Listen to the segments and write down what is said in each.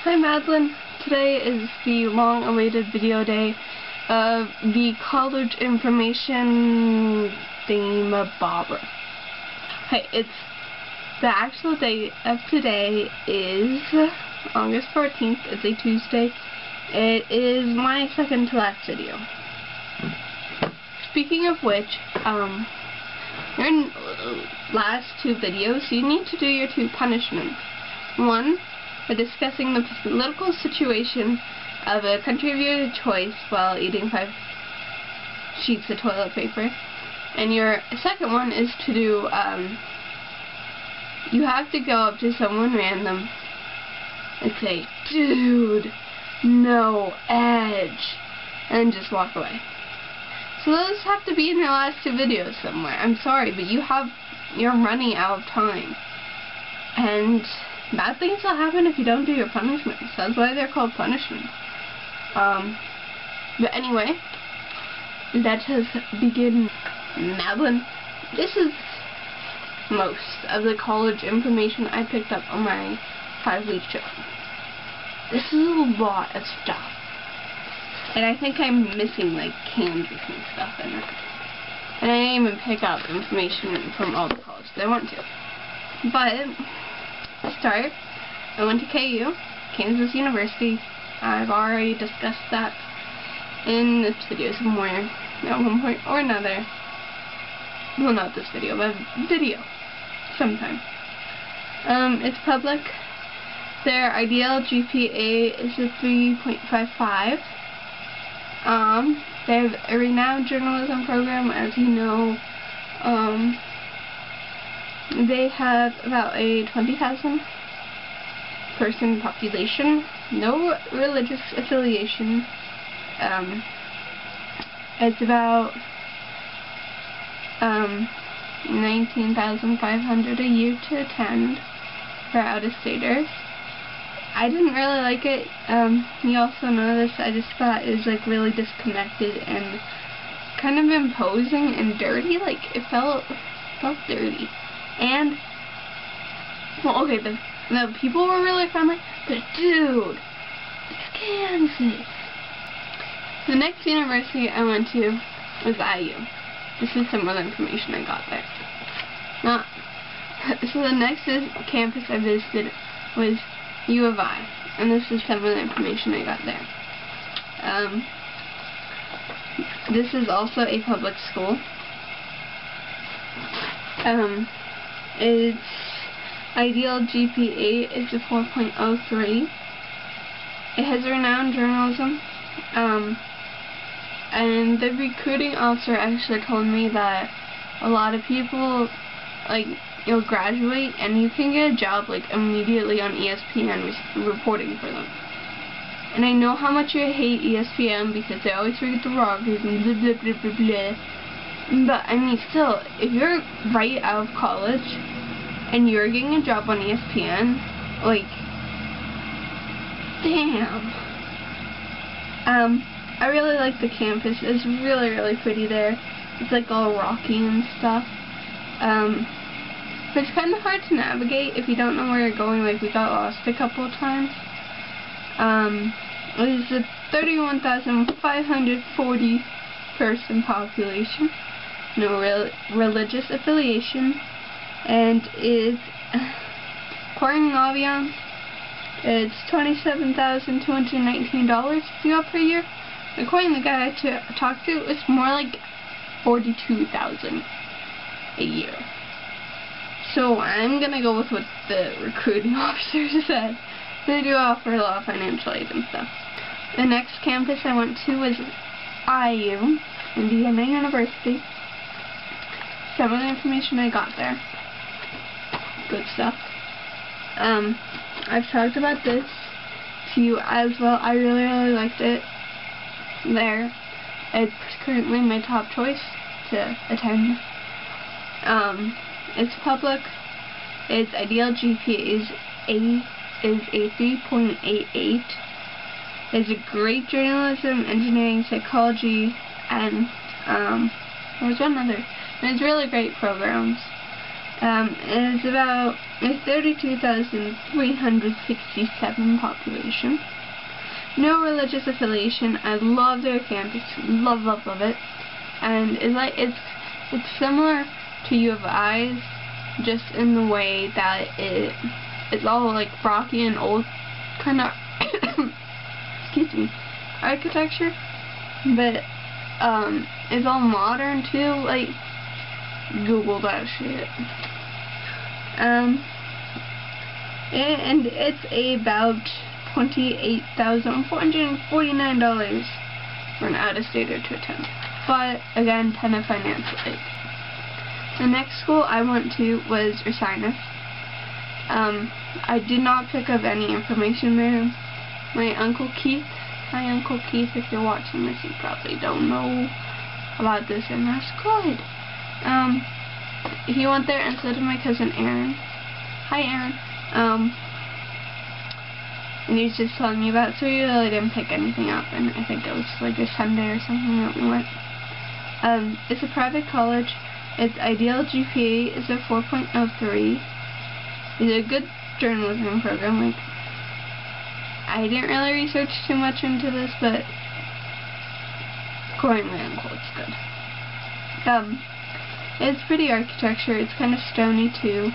Hi Madeline, today is the long-awaited video day of the college information thingamabobber. Hey, the actual date of today is August 14th. It's a Tuesday. It is my second to last video. Speaking of which, your last two videos, you need to do your two punishments. One, for discussing the political situation of a country of your choice while eating 5 sheets of toilet paper. And your second one is to do, you have to go up to someone random and say, "Dude, no edge," and just walk away. So those have to be in your last two videos somewhere. I'm sorry, but you're running out of time. And bad things will happen if you don't do your punishments. That's why they're called punishments. But anyway, let us begin. Madeline, this is most of the college information I picked up on my 5-week trip. This is a lot of stuff. And I think I'm missing like Kansas and stuff in it. And I didn't even pick up information from all the colleges I went to. But to start, I went to KU, Kansas University. I've already discussed that in this video somewhere at one point or another. Well, not this video, but video sometime. It's public. Their ideal GPA is a 3.55. They have a renowned journalism program, as you know. They have about a 20,000 person population. No religious affiliation. It's about 19,500 a year to attend for out-of-staters. I didn't really like it. You also know this. I just thought it was like really disconnected and kind of imposing and dirty. Like it felt dirty. And well, okay, the people were really friendly, but dude, it's Kansas. The next university I went to was IU. This is some other information I got there. So the next campus I visited was U of I, and this is some of the information I got there. This is also a public school. Its ideal GPA is a 4.03. It has renowned journalism, and the recruiting officer actually told me that a lot of people, like, you'll graduate and you can get a job like immediately on ESPN reporting for them. And I know how much you hate ESPN because they always forget the Rockets and blah blah blah blah blah. But I mean, still, if you're right out of college and you're getting a job on ESPN, like, damn. I really like the campus. It's really, really pretty there. It's like all rocky and stuff. But it's kind of hard to navigate if you don't know where you're going. Like, we got lost a couple of times. It's a 31,540 person population. No religious affiliation. And it's, according to Navion, it's $27,219 if you go per year. According to the guy I talked to, it's more like $42,000 a year. So I'm gonna go with what the recruiting officer said. They do offer a lot of financial aid and stuff. The next campus I went to was IU, Indiana University. Some of the information I got there. Good stuff. I've talked about this to you as well. I really, really liked it there. It's currently my top choice to attend. It's public. Its ideal GPA is a 3.88. It's a great journalism, engineering, psychology, and there was one other. And it's really great programs. It's about a 32,367 population. No religious affiliation. I love their campus. Love, love, love it. And it's similar to U of I's, just in the way that it's all like rocky and old kind of excuse me, architecture, but it's all modern too. Like, Google that shit. And it's about $28,449 for an out-of-stater to attend. But again, ton of financial aid. The next school I went to was Ursinus. I did not pick up any information there. My Uncle Keith, hi Uncle Keith, if you're watching this, you probably don't know about this, and that's good. He went there, and so did my cousin Aaron. Hi Aaron. And he's just telling me about it, so we really didn't pick anything up, and I think it was like a Sunday or something that we went. It's a private college. Its ideal GPA is a 4.03. It's a good journalism program. Like, I didn't really research too much into this, but according to my uncle, it's good. It's pretty architecture. It's kind of stony too.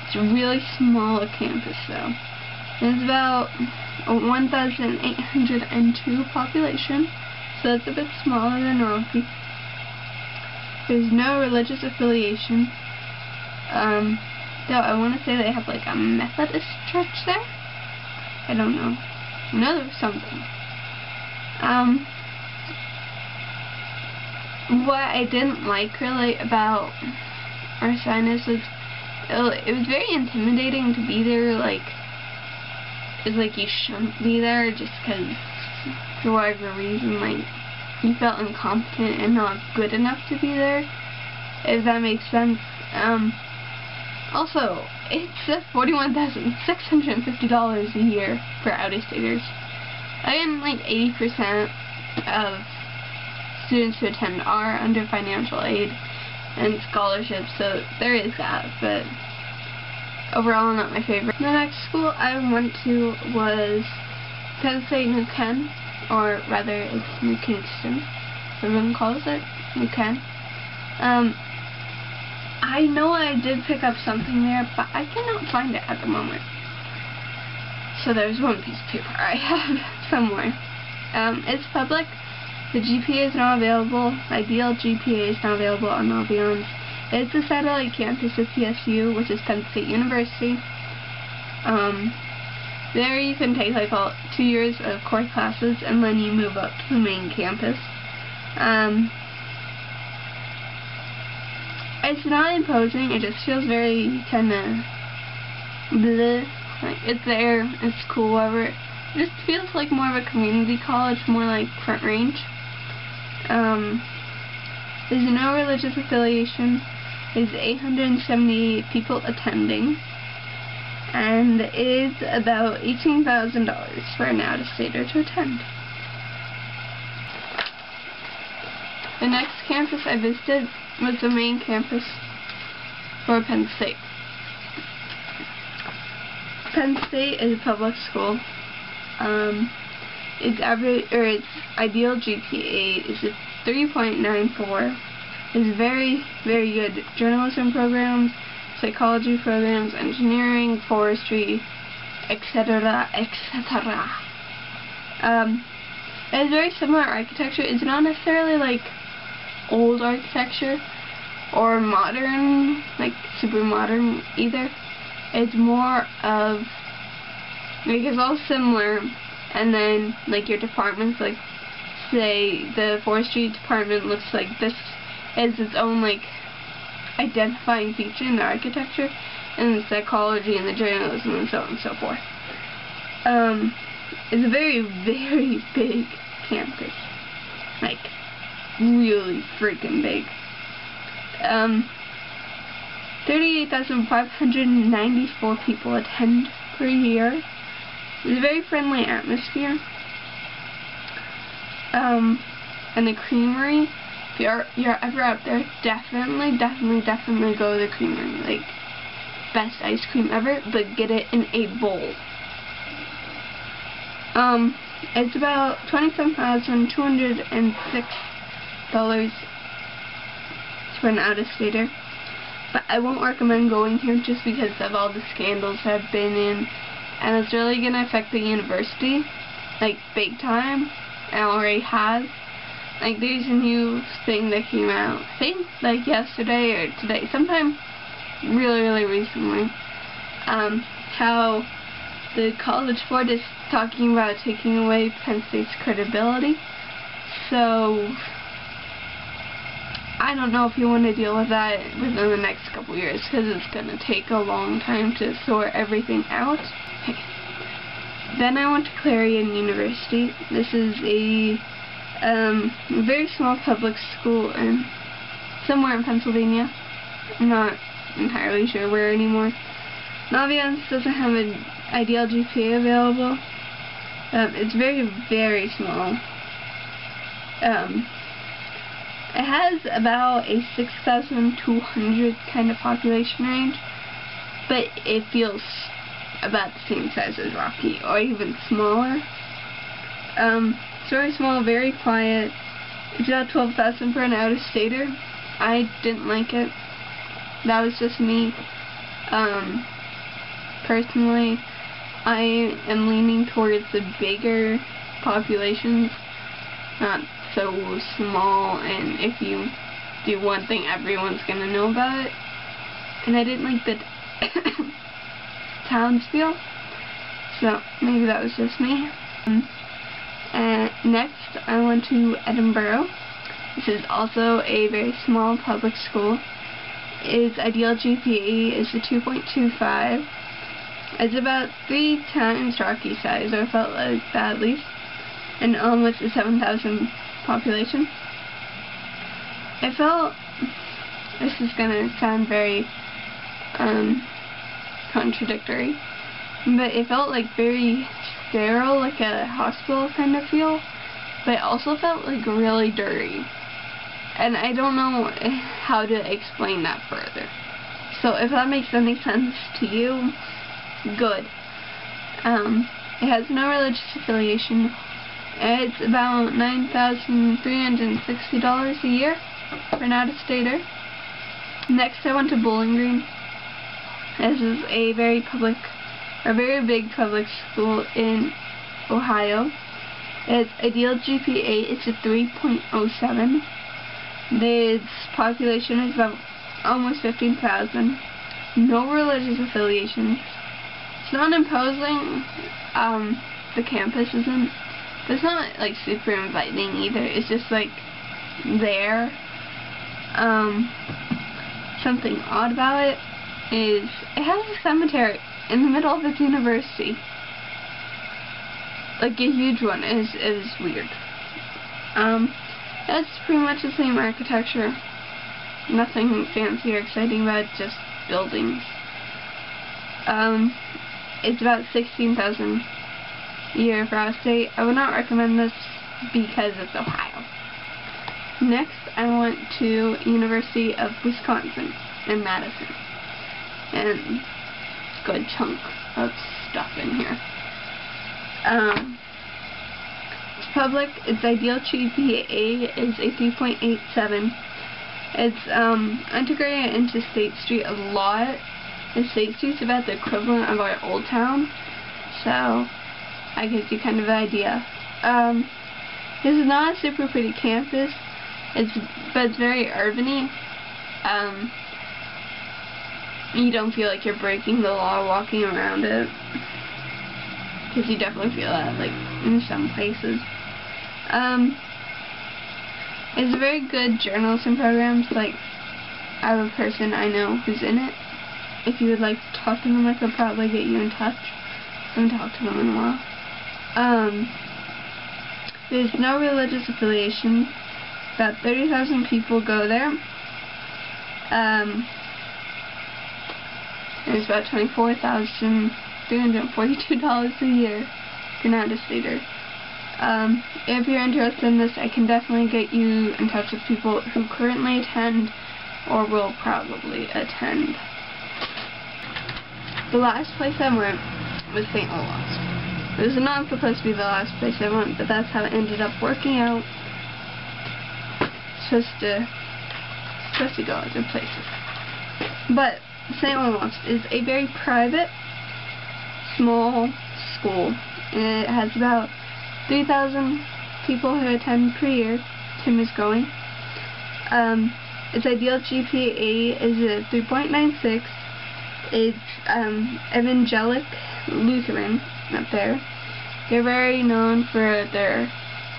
It's a really small campus though. It's about a 1,802 population, so it's a bit smaller than Rocky. There's no religious affiliation. Though I want to say they have like a Methodist church there. I don't know. I know there's something. What I didn't like really about Ursinus was it was very intimidating to be there. Like, it's like you shouldn't be there just because for whatever reason, like, you felt incompetent and not good enough to be there, if that makes sense. Also, it's $41,650 a year for out-of-staters. Again, like 80% of students who attend are under financial aid and scholarships, so there is that, but overall not my favorite. The next school I went to was Penn State New Ken, or rather it's New Kingston, everyone calls it New Ken. I know I did pick up something there, but I cannot find it at the moment. So there's one piece of paper I have somewhere. It's public. The GPA is not available. Ideal GPA is not available on Albions. It's a satellite campus of PSU, which is Penn State University. There you can take like 2 years of core classes, and then you move up to the main campus. It's not imposing, it just feels very kind of bleh. Like, it's there, it's cool, whatever. It just feels like more of a community college, more like Front Range. There's no religious affiliation. There's 878 people attending. And it's about $18,000 for an out-of-stater to attend. The next campus I visited was the main campus for Penn State. Penn State is a public school. Its ideal GPA is a 3.94. It's very, very good journalism programs, psychology programs, engineering, forestry, etc., etc. It's very similar architecture. It's not necessarily like old architecture or modern, like super modern either. It's more of, like, it's all similar, and then like your departments, like say the forestry department looks like this, is its own like identifying feature in the architecture, and the psychology and the journalism and so on and so forth. It's a very, very big campus, like really freaking big. 38,594 people attend per year. It's a very friendly atmosphere. And the creamery if you're ever up there, definitely go to the creamery. Like, best ice cream ever, but get it in a bowl. It's about $27,206 for an out-of-stater. But I won't recommend going here just because of all the scandals I've been in, and it's really going to affect the university, like, big time. It already has. Like, there's a new thing that came out, I think, like, yesterday or today, sometime really recently, how the College Board is talking about taking away Penn State's credibility. So, I don't know if you want to deal with that within the next couple years, because it's going to take a long time to sort everything out. Okay. Then I went to Clarion University. This is a very small public school in somewhere in Pennsylvania. I'm not entirely sure where anymore. Naviance doesn't have an ideal GPA available. It's very small. It has about a 6,200 kind of population range, but it feels about the same size as Rocky, or even smaller. It's very small, very quiet. It's about $12,000 for an out-of-stater. I didn't like it. That was just me. Personally, I am leaning towards the bigger populations, not so small, and if you do one thing, everyone's gonna know about it. And I didn't like the townsville, so maybe that was just me. And next, I went to Edinburgh. This is also a very small public school. Its ideal GPA is a 2.25. It's about 3 times Rocky size, or felt like that at least, and almost a 7,000 population. I felt, this is gonna sound very contradictory, but it felt like very sterile, like a hospital kind of feel, but it also felt like really dirty, and I don't know how to explain that further. So if that makes any sense to you, good. It has no religious affiliation. It's about $9,360 a year for an out-of-stater. Next, I went to Bowling Green. This is a very big public school in Ohio. Its ideal GPA is a 3.07. Its population is about almost 15,000. No religious affiliations. It's not imposing. The campus isn't. It's not like super inviting either. It's just like there. Something odd about it is it has a cemetery in the middle of its university. Like a huge one. It is weird. It's pretty much the same architecture. Nothing fancy or exciting about it, just buildings. It's about $16,000 a year for out-of-state. I would not recommend this because it's Ohio. Next, I went to University of Wisconsin in Madison, and good chunk of stuff in here. It's public. Its ideal GPA is a 3.87. It's integrated into State Street a lot. And State Street's about the equivalent of our Old Town, so that gives you kind of an idea. This is not a super pretty campus, but it's very urban-y. You don't feel like you're breaking the law walking around it, because you definitely feel that, like, in some places. It's a very good journalism programs. Like, I have a person I know who's in it. If you would like to talk to them, I could probably get you in touch. I haven't talked to them in a while. There's no religious affiliation. About 30,000 people go there. And it's about $24,342 a year for an out-of-stater. If you're interested in this, I can definitely get you in touch with people who currently attend or will probably attend. The last place I went was St. Olaf's. It was not supposed to be the last place I went, but that's how it ended up working out. Supposed to go other places. But St. Olaf's is a very private, small school, and it has about 3,000 people who attend per year. Tim is going. Its ideal GPA is a 3.96. It's Evangelic Lutheran up there. They're very known for their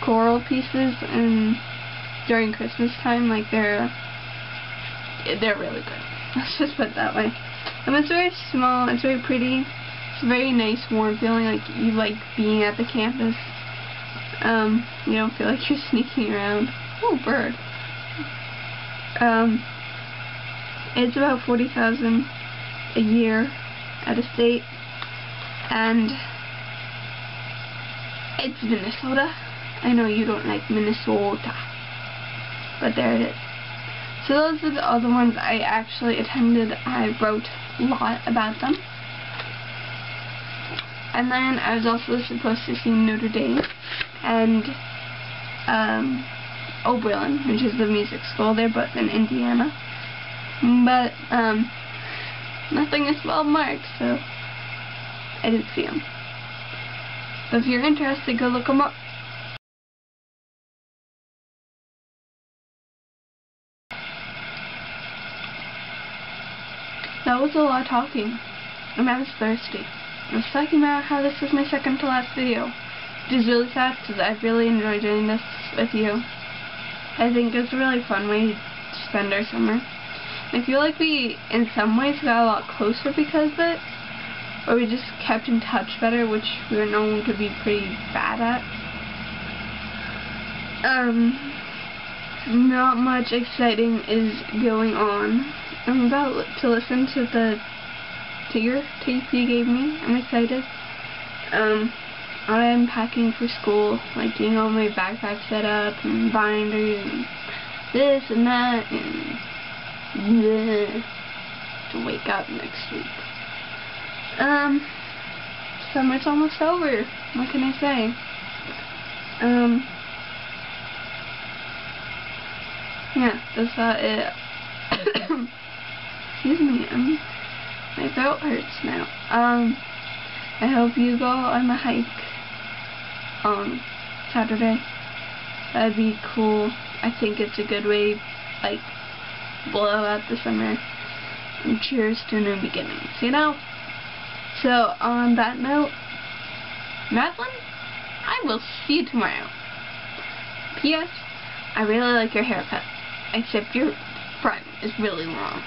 choral pieces, and during Christmas time, like they're really good. Let's just put it that way. It's very small. It's very pretty. It's a very nice, warm feeling, like you like being at the campus. You don't feel like you're sneaking around. Oh, bird. It's about $40,000 a year at a state, and it's Minnesota. I know you don't like Minnesota, but there it is. So those are the other ones I actually attended. I wrote a lot about them. And then I was also supposed to see Notre Dame and Oberlin, which is the music school. They're both in Indiana. But nothing is well marked, so I didn't see them. But if you're interested, go look them up. That was a lot of talking, and I was thirsty. I was talking about how this was my second to last video, which is really sad because I really enjoy doing this with you. I think it's a really fun way to spend our summer. I feel like we, in some ways, got a lot closer because of it, or we just kept in touch better, which we were known to be pretty bad at. Not much exciting is going on. I'm about to listen to the Tigger tape you gave me. I'm excited. I'm packing for school, like getting all my backpack set up and binders and this and that, and to wake up next week. Summer's almost over. What can I say? Yeah, that's about it. Excuse me, my throat hurts now. I hope you go on a hike on Saturday. That'd be cool. I think it's a good way, like, blow out the summer and cheers to new beginnings, you know? So, on that note, Madeline, I will see you tomorrow. P.S. I really like your haircut, except your front is really long.